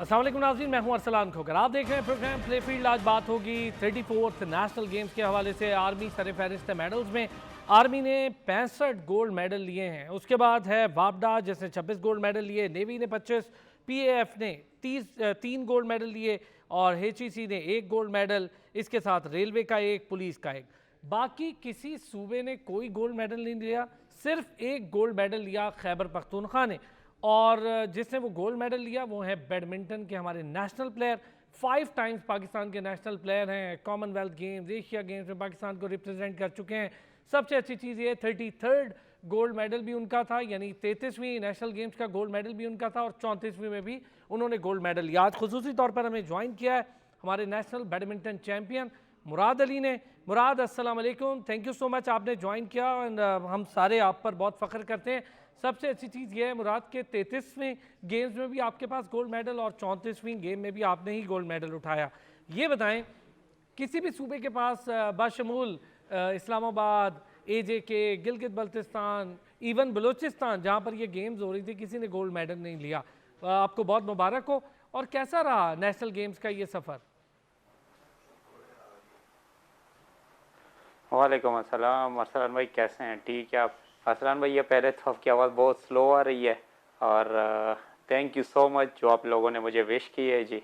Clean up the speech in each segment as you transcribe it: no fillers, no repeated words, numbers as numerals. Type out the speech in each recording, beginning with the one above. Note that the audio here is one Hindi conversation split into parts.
अस्सलाम वालेकुम नाज़रीन, मैं हूं अरसलान खोकर। आप देख रहे हैं प्रोग्राम प्ले फील्ड। आज बात होगी 34th नेशनल गेम्स के हवाले से। आर्मी सर फहरिस्त है मेडल्स में। आर्मी ने 65 गोल्ड मेडल लिए हैं। उसके बाद है वापडा जिसने 26 गोल्ड मेडल लिए, नेवी ने 25, पीएएफ ने 3 गोल्ड मेडल लिए और एचईसी ने 1 गोल्ड मेडल। इसके साथ रेलवे का 1, पुलिस का 1। बाकी किसी सूबे ने कोई गोल्ड मेडल नहीं लिया। सिर्फ 1 गोल्ड मेडल लिया खैबर पख्तूनख्वा ने, और जिसने वो गोल्ड मेडल लिया वो है बैडमिंटन के हमारे नेशनल प्लेयर। 5 टाइम्स पाकिस्तान के नेशनल प्लेयर हैं। कॉमनवेल्थ गेम्स, एशिया गेम्स में पाकिस्तान को रिप्रेजेंट कर चुके हैं। सबसे अच्छी चीज़ ये 33rd गोल्ड मेडल भी उनका था, यानी 33वीं नेशनल गेम्स का गोल्ड मेडल भी उनका था और 34वीं में भी उन्होंने गोल्ड मेडल लिया। आज खुसूसी तौर पर हमें ज्वाइन किया है हमारे national badminton champion Murad Ali ने। मुराद, अस्सलाम वालेकुम, थैंक यू सो मच आपने ज्वाइन किया। एंड हम सारे आप पर बहुत फ़ख्र करते हैं। सबसे अच्छी चीज़ यह है मुराद के 33वें गेम्स में भी आपके पास गोल्ड मेडल और 34वीं गेम में भी आपने ही गोल्ड मेडल उठाया। ये बताएं, किसी भी सूबे के पास बाशमूल इस्लामाबाद, एजेके, गिलगित बल्तिस्तान, इवन बलूचिस्तान जहाँ पर ये गेम्स हो रही थी, किसी ने गोल्ड मेडल नहीं लिया। आपको बहुत मुबारक हो। और कैसा रहा नेशनल गेम्स का ये सफ़र? वालेकुम अस्सलाम। अरसलान भाई कैसे हैं? ठीक है आप? अरसलान भाई, ये पहले तो आपकी आवाज़ बहुत स्लो आ रही है और थैंक यू सो मच जो आप लोगों ने मुझे विश की है जी।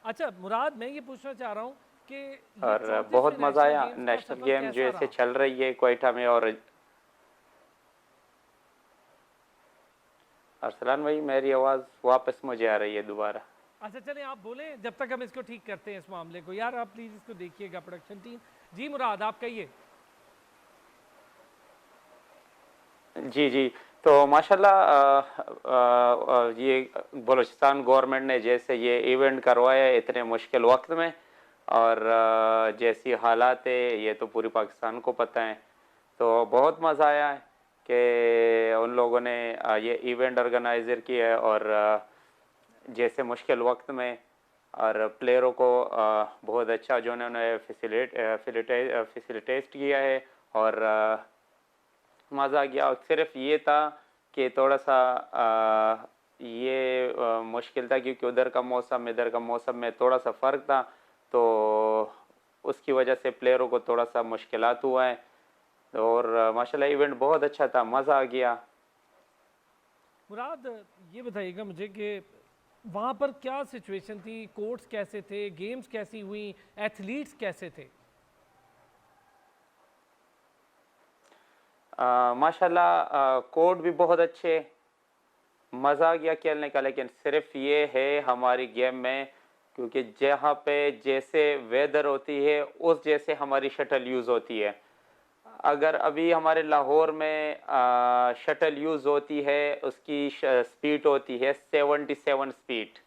अच्छा मुराद, मैं ये पूछना चाह रहा हूँ कि और बहुत मज़ा आया। नेशनल गेम जैसे चल रही है क्वेटा में। और अरसलान भाई, मेरी आवाज़ वापस मुझे आ रही है दोबारा। अच्छा चलें, आप बोलें जब तक हम इसको ठीक करते हैं इस मामले को। यार आप प्लीज़ इसको देखिएगा प्रोडक्शन टीम। जी मुराद, आप कहिए। जी जी, तो माशाल्लाह ये बलूचिस्तान गवर्नमेंट ने जैसे ये इवेंट करवाया है इतने मुश्किल वक्त में, और जैसी हालात है ये तो पूरी पाकिस्तान को पता है। तो बहुत मज़ा आया है कि उन लोगों ने ये इवेंट ऑर्गेनाइज़र किया है, और जैसे मुश्किल वक्त में और प्लेयरों को बहुत अच्छा जो उन्होंने फैसिलिटेट किया है। और मज़ा आ गया। और सिर्फ ये था कि थोड़ा सा ये मुश्किल था क्योंकि उधर का मौसम इधर का मौसम में थोड़ा सा फ़र्क था, तो उसकी वजह से प्लेयरों को थोड़ा सा मुश्किलात हुआ है। और माशाल्लाह इवेंट बहुत अच्छा था, मज़ा आ गया। मुराद, ये बताइएगा मुझे कि वहाँ पर क्या सिचुएशन थी, कोर्ट्स कैसे थे, गेम्स कैसी हुई, एथलीट्स कैसे थे? माशाल्लाह कोर्ट भी बहुत अच्छे, मज़ा आ गया खेलने का। लेकिन सिर्फ ये है हमारी गेम में, क्योंकि जहाँ पे जैसे वेदर होती है उस जैसे हमारी शटल यूज़ होती है। अगर अभी हमारे लाहौर में शटल यूज़ होती है, उसकी स्पीड होती है 77 स्पीड,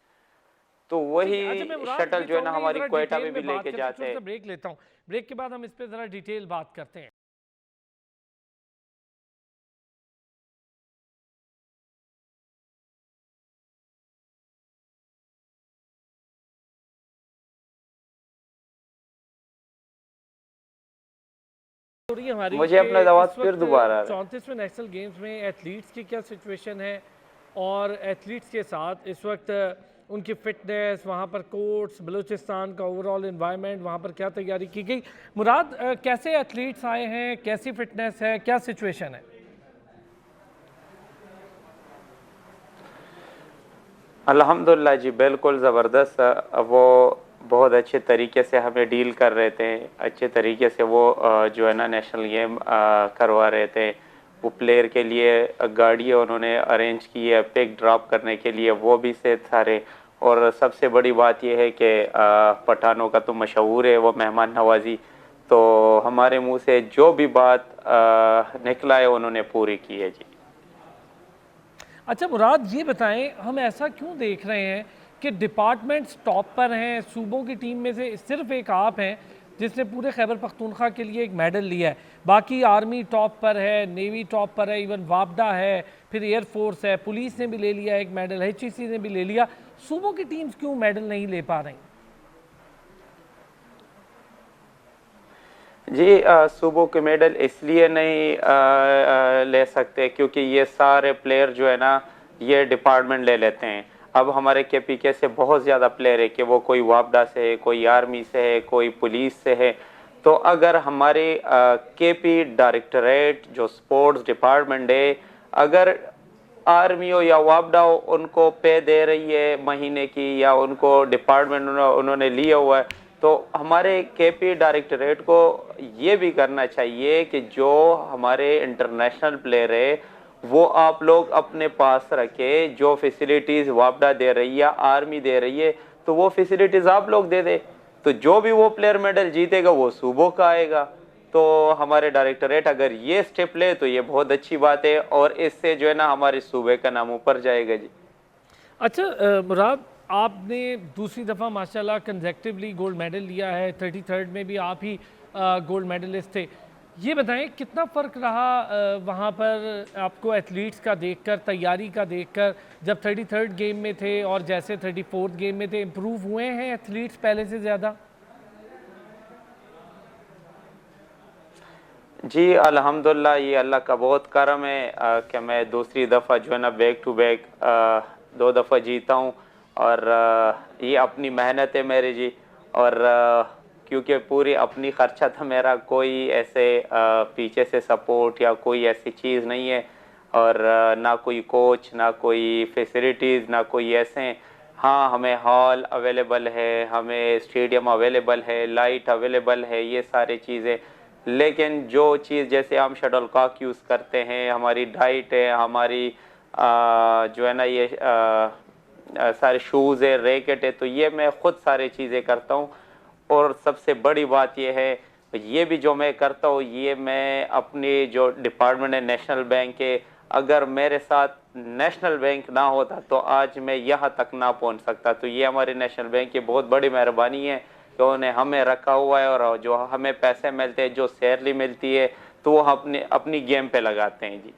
तो वही अच्छा, मैं मुराद शटल ये जो है ना चाहूँगा ये हमारी ज़रा क्वेटा डिटेल में भी में बात लेके करते हैं। जाते छोटा हैं। सा ब्रेक लेता हूँ, ब्रेक के बाद हम इस पर ज़रा डिटेल बात करते हैं। हो रही है हमारी मुझे कि अपना आवाज़ इस फिर वक्त दोबारा आ रहा है। 34वें नेशनल गेम्स में एथलीट्स की क्या सिचुएशन है, और एथलीट्स के साथ इस वक्त उनकी फ़िटनेस, वहाँ पर कोर्ट्स, बलूचिस्तान का ओवरऑल इन्वायरमेंट, वहाँ पर क्या तैयारी की गई। मुराद, कैसे एथलीट्स आए हैं, कैसी फ़िटनेस है, क्या सिचुएशन है? अल्हम्दुलिल्लाह जी, बिल्कुल ज़बरदस्त। वो बहुत अच्छे तरीके से हमें डील कर रहे थे, अच्छे तरीके से वो जो है ना नेशनल गेम करवा रहे थे। वो प्लेयर के लिए गाड़ियाँ उन्होंने अरेंज की है पिक ड्रॉप करने के लिए, वो भी से सारे। और सबसे बड़ी बात यह है कि पठानों का तो मशहूर है वो मेहमान नवाजी, तो हमारे मुंह से जो भी बात निकला है उन्होंने पूरी की है जी। अच्छा मुराद, ये बताएं, हम ऐसा क्यों देख रहे हैं कि डिपार्टमेंट्स टॉप पर हैं? सूबों की टीम में से सिर्फ एक आप हैं जिसने पूरे खैबर पख्तूनख्वा के लिए एक मेडल लिया है। बाकी आर्मी टॉप पर है, नेवी टॉप पर है, इवन वापडा है, फिर एयरफोर्स है, पुलिस ने भी ले लिया एक मेडल, एचईसी ने भी ले लिया। सूबों की टीम्स क्यों मेडल नहीं ले पा रही? जी, सूबों के मेडल इसलिए नहीं ले सकते क्योंकि ये सारे प्लेयर जो है ना ये डिपार्टमेंट ले लेते हैं। अब हमारे केपीके से बहुत ज़्यादा प्लेयर है कि वो कोई वापडा से है, कोई आर्मी से है, कोई पुलिस से है। तो अगर हमारे केपी डायरेक्टरेट जो स्पोर्ट्स डिपार्टमेंट है, अगर आर्मी हो या वापडा हो, उनको पे दे रही है महीने की, या उनको डिपार्टमेंट उन्होंने लिया हुआ है, तो हमारे केपी डायरेक्टरेट को ये भी करना चाहिए कि जो हमारे इंटरनेशनल प्लेयर है वो आप लोग अपने पास रखे। जो फैसिलिटीज़ वापडा दे रही है या आर्मी दे रही है, तो वो फैसिलिटीज़ आप लोग दे दे। तो जो भी वो प्लेयर मेडल जीतेगा वो सूबों का आएगा। तो हमारे डायरेक्टरेट अगर ये स्टेप ले तो ये बहुत अच्छी बात है, और इससे जो है ना हमारे सूबे का नाम ऊपर जाएगा जी। अच्छा मुराद, आपने दूसरी दफ़ा माशाल्लाह कंसेक्टिवली गोल्ड मेडल लिया है, 33rd में भी आप ही गोल्ड मेडलिस्ट थे। ये बताएं कितना फ़र्क रहा वहाँ पर आपको एथलीट्स का देखकर, तैयारी का देखकर, जब 33rd गेम में थे और जैसे 34th गेम में थे, इम्प्रूव हुए हैं एथलीट्स पहले से ज़्यादा? जी अल्हम्दुलिल्लाह, ये अल्लाह का बहुत करम है कि मैं दूसरी दफ़ा जो है ना बैक टू बैक 2 दफ़ा जीता हूँ। और ये अपनी मेहनत है मेरी जी। और क्योंकि पूरी अपनी खर्चा था मेरा, कोई ऐसे पीछे से सपोर्ट या कोई ऐसी चीज़ नहीं है। और ना कोई कोच, ना कोई फैसिलिटीज़, ना कोई ऐसे। हाँ, हमें हॉल अवेलेबल है, हमें स्टेडियम अवेलेबल है, लाइट अवेलेबल है, ये सारी चीज़ें। लेकिन जो चीज़ जैसे हम शटल कॉक यूज़ करते हैं, हमारी डाइट है, हमारी जो है ना ये सारे शूज़ है, रैकेट है, तो ये मैं खुद सारी चीज़ें करता हूँ। और सबसे बड़ी बात ये है, ये भी जो मैं करता हूँ ये मैं अपनी जो डिपार्टमेंट है नेशनल बैंक के, अगर मेरे साथ नेशनल बैंक ना होता तो आज मैं यहाँ तक ना पहुँच सकता। तो ये हमारे नेशनल बैंक की बहुत बड़ी मेहरबानी है कि उन्हें हमें रखा हुआ है, और जो हमें पैसे मिलते हैं, जो सैलरी मिलती है, तो वो अपनी गेम पे लगाते हैं जी।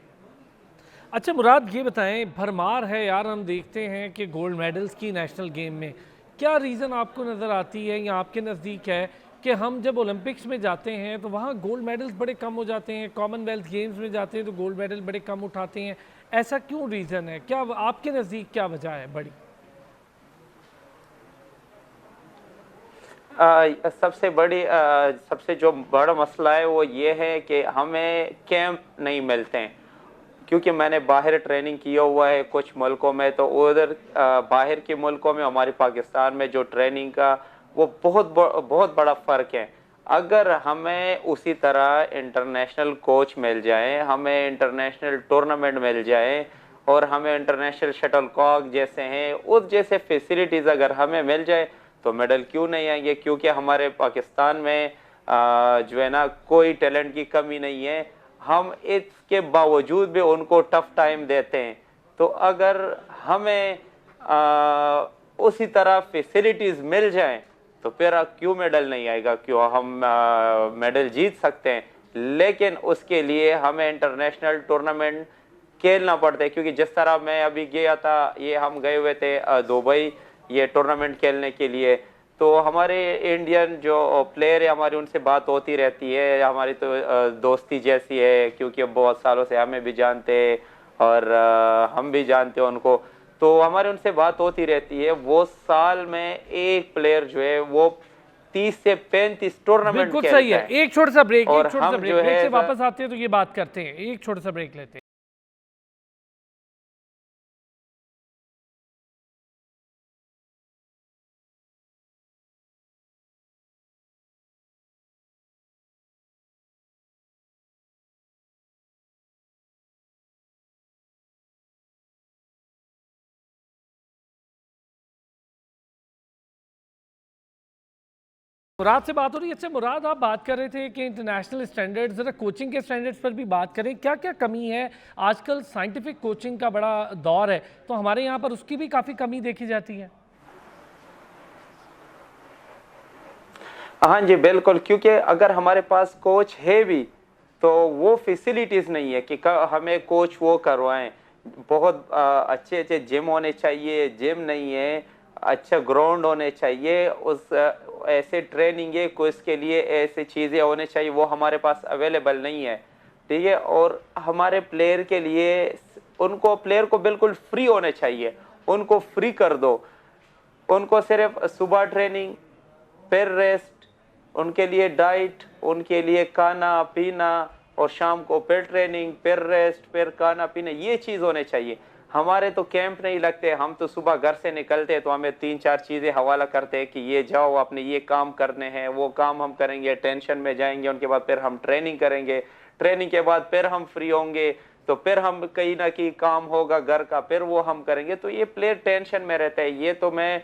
अच्छा मुराद, ये बताएं, भरमार है यार, हम देखते हैं कि गोल्ड मेडल्स की नेशनल गेम में। क्या रीज़न आपको नज़र आती है या आपके नज़दीक है कि हम जब ओलंपिक्स में जाते हैं तो वहाँ गोल्ड मेडल्स बड़े कम हो जाते हैं, कॉमनवेल्थ गेम्स में जाते हैं तो गोल्ड मेडल बड़े कम उठाते हैं? ऐसा क्यों रीज़न है? क्या आपके नज़दीक क्या वजह है बड़ी? सबसे जो बड़ा मसला है वो ये है कि हमें कैंप नहीं मिलते हैं। क्योंकि मैंने बाहर ट्रेनिंग किया हुआ है कुछ मुल्कों में, तो उधर बाहर के मुल्कों में, हमारे पाकिस्तान में जो ट्रेनिंग का वो बहुत बड़ा फ़र्क है। अगर हमें उसी तरह इंटरनेशनल कोच मिल जाए, हमें इंटरनेशनल टूर्नामेंट मिल जाए, और हमें इंटरनेशनल शटल कॉक जैसे हैं उस जैसे फैसिलिटीज़ अगर हमें मिल जाए, तो मेडल क्यों नहीं आएंगे। क्योंकि हमारे पाकिस्तान में जो है ना कोई टैलेंट की कमी नहीं है, हम इसके बावजूद भी उनको टफ टाइम देते हैं। तो अगर हमें उसी तरह फैसिलिटीज़ मिल जाएं, तो फिर क्यों मेडल नहीं आएगा, क्यों हम मेडल जीत सकते हैं। लेकिन उसके लिए हमें इंटरनेशनल टूर्नामेंट खेलना पड़ता है। क्योंकि जिस तरह मैं अभी गया था, ये हम गए हुए थे दुबई ये टूर्नामेंट खेलने के लिए, तो हमारे इंडियन जो प्लेयर है हमारी उनसे बात होती रहती है, हमारी तो दोस्ती जैसी है, क्योंकि बहुत सालों से हमें भी जानते हैं और हम भी जानते हैं उनको। तो हमारे उनसे बात होती रहती है। वो साल में एक प्लेयर जो है वो 30 से 35 टूर्नामेंट बिल्कुल सही खेलता है। है। एक छोटा सा ब्रेक, और एक छोटा सा हम ब्रेक, जो ब्रेक है से वापस आते हैं तो ये बात करते हैं। एक छोटा सा ब्रेक लेते हैं। मुराद से बात हो रही है। अच्छा मुराद, आप बात कर रहे थे कि इंटरनेशनल स्टैंडर्ड्स, ज़रा कोचिंग के स्टैंडर्ड्स पर भी बात करें। क्या क्या कमी है? आजकल साइंटिफिक कोचिंग का बड़ा दौर है, तो हमारे यहाँ पर उसकी भी काफ़ी कमी देखी जाती है। हाँ जी बिल्कुल। क्योंकि अगर हमारे पास कोच है भी, तो वो फैसिलिटीज़ नहीं है कि हमें कोच वो करवाएं। बहुत अच्छे अच्छे जिम होने चाहिए, जिम नहीं है। अच्छा ग्राउंड होने चाहिए, उस ऐसे ट्रेनिंग है कोच के लिए, ऐसे चीज़ें होने चाहिए, वो हमारे पास अवेलेबल नहीं है। ठीक है। और हमारे प्लेयर के लिए, उनको प्लेयर को बिल्कुल फ्री होने चाहिए, उनको फ्री कर दो, उनको सिर्फ सुबह ट्रेनिंग, फिर रेस्ट, उनके लिए डाइट, उनके लिए खाना पीना, और शाम को फिर ट्रेनिंग, फिर रेस्ट, फिर खाना पीना, ये चीज़ होने चाहिए। हमारे तो कैंप नहीं लगते, हम तो सुबह घर से निकलते तो हमें 3-4 चीज़ें हवाला करते हैं कि ये जाओ अपने ये काम करने हैं, वो काम हम करेंगे, टेंशन में जाएंगे, उनके बाद फिर हम ट्रेनिंग करेंगे, ट्रेनिंग के बाद फिर हम फ्री होंगे, तो फिर हम कहीं ना कहीं काम होगा घर का, फिर वो हम करेंगे। तो ये प्लेयर टेंशन में रहता है। ये तो मैं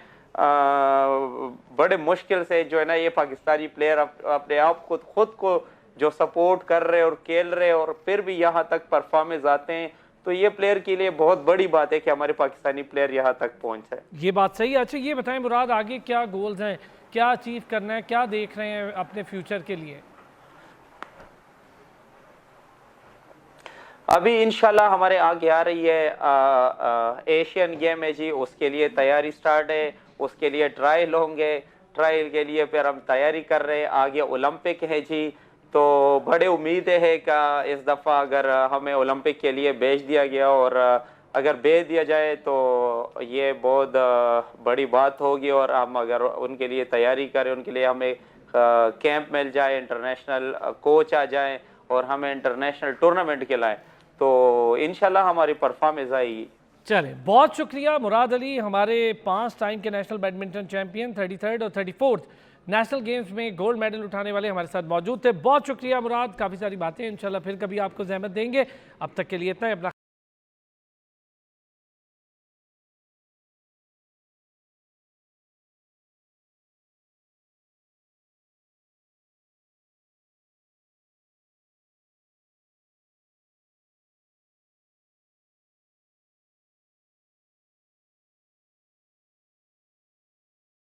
बड़े मुश्किल से जो है ना ये पाकिस्तानी प्लेयर अपने आप खुद को जो सपोर्ट कर रहे और खेल रहे और फिर भी यहाँ तक परफॉर्मेंस आते हैं, तो ये प्लेयर के लिए बहुत बड़ी बात है कि हमारे पाकिस्तानी प्लेयर यहाँ तक पहुँचे। ये बात सही है। अच्छा ये बताएं मुराद, आगे क्या गोल्स हैं, क्या अचीव करना है, क्या देख रहे हैं अपने फ्यूचर के लिए? अभी इंशाल्लाह हमारे आगे आ रही है एशियन गेम है जी, उसके लिए तैयारी स्टार्ट है, उसके लिए ट्रायल होंगे, ट्रायल के लिए फिर हम तैयारी कर रहे हैं। आगे ओलंपिक है जी, तो बड़े उम्मीद है कि इस दफ़ा अगर हमें ओलंपिक के लिए भेज दिया गया और अगर भेज दिया जाए तो ये बहुत बड़ी बात होगी, और हम अगर उनके लिए तैयारी करें, उनके लिए हमें कैंप मिल जाए, इंटरनेशनल कोच आ जाए और हमें इंटरनेशनल टूर्नामेंट के लाए, तो इंशाल्लाह हमारी परफॉर्मेंस आएगी। चले, बहुत शुक्रिया मुराद अली, हमारे 5 टाइम के नेशनल बैडमिंटन चैंपियन, 33rd और 34th नेशनल गेम्स में गोल्ड मेडल उठाने वाले हमारे साथ मौजूद थे। बहुत शुक्रिया मुराद, काफ़ी सारी बातें इंशाल्लाह फिर कभी आपको ज़हमत देंगे। अब तक के लिए इतना ही। अपना